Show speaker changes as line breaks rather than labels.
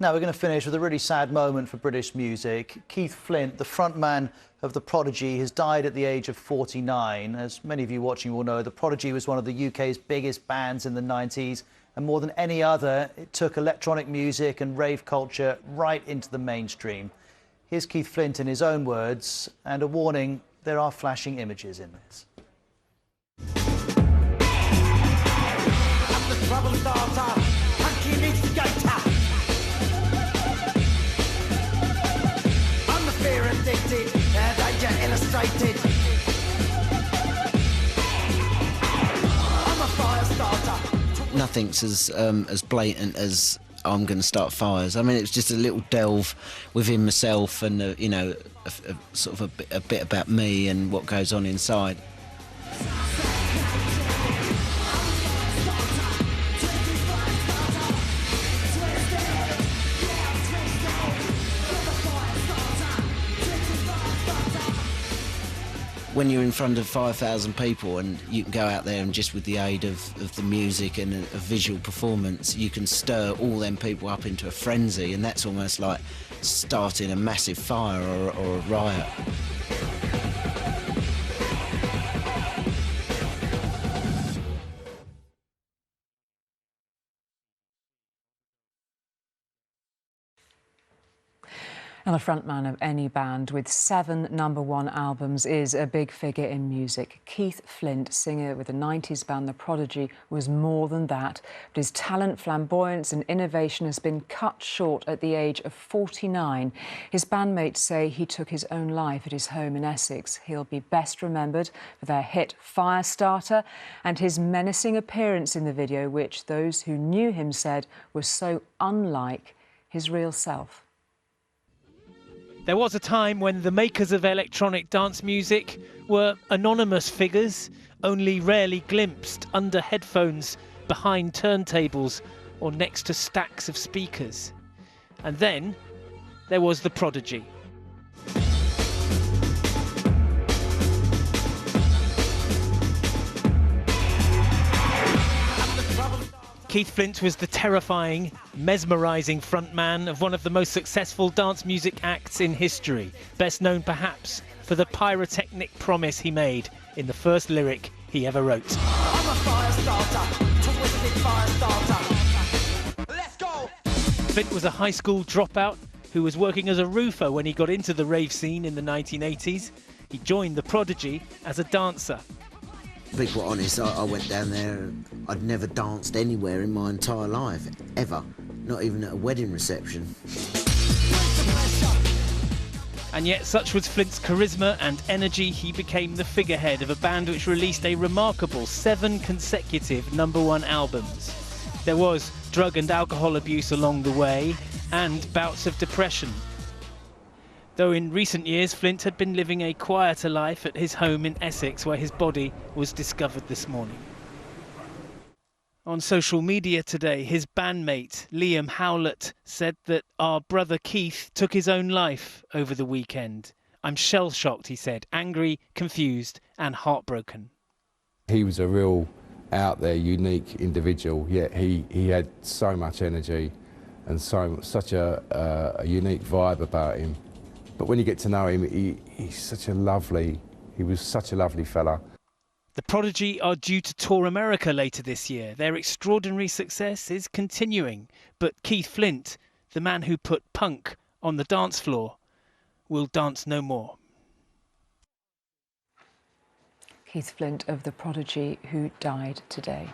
Now we're going to finish with a really sad moment for British music. Keith Flint, the frontman of the Prodigy, has died at the age of 49. As many of you watching will know, the Prodigy was one of the UK's biggest bands in the 90s, and more than any other, it took electronic music and rave culture right into the mainstream. Here's Keith Flint in his own words, and a warning: there are flashing images in this.
Illustrated. I'm a Firestarter.
Nothing's as blatant as I'm going to start fires. I mean, it's just a little delve within myself and you know, sort of a bit about me and what goes on inside. When you're in front of 5,000 people and you can go out there and just with the aid of the music and a visual performance, you can stir all them people up into a frenzy, and that's almost like starting a massive fire or a riot.
Now, the frontman of any band with 7 #1 albums is a big figure in music. Keith Flint, singer with the 90s band The Prodigy, was more than that. But his talent, flamboyance and innovation has been cut short at the age of 49. His bandmates say he took his own life at his home in Essex. He'll be best remembered for their hit Firestarter and his menacing appearance in the video, which those who knew him said was so unlike his real self.
There was a time when the makers of electronic dance music were anonymous figures, only rarely glimpsed under headphones, behind turntables or next to stacks of speakers. And then there was the Prodigy. Keith Flint was the terrifying, mesmerising frontman of one of the most successful dance music acts in history, best known perhaps for the pyrotechnic promise he made in the first lyric he ever wrote.
I'm a Firestarter, twisted Firestarter. Let's go!
Flint was a high school dropout who was working as a roofer when he got into the rave scene in the 1980s. He joined the Prodigy as a dancer.
To be quite honest, I went down there, I'd never danced anywhere in my entire life, ever. Not even at a wedding reception.
And yet, such was Flint's charisma and energy, he became the figurehead of a band which released a remarkable 7 consecutive #1 albums. There was drug and alcohol abuse along the way, and bouts of depression. Though in recent years, Flint had been living a quieter life at his home in Essex, where his body was discovered this morning. On social media today, his bandmate, Liam Howlett, said that our brother Keith took his own life over the weekend. I'm shell-shocked, he said, angry, confused and heartbroken.
He was a real out there, unique individual, yet he had so much energy and such a unique vibe about him. But when you get to know him, he was such a lovely fella.
The Prodigy are due to tour America later this year. Their extraordinary success is continuing. But Keith Flint, the man who put punk on the dance floor, will dance no more.
Keith Flint of The Prodigy, who died today.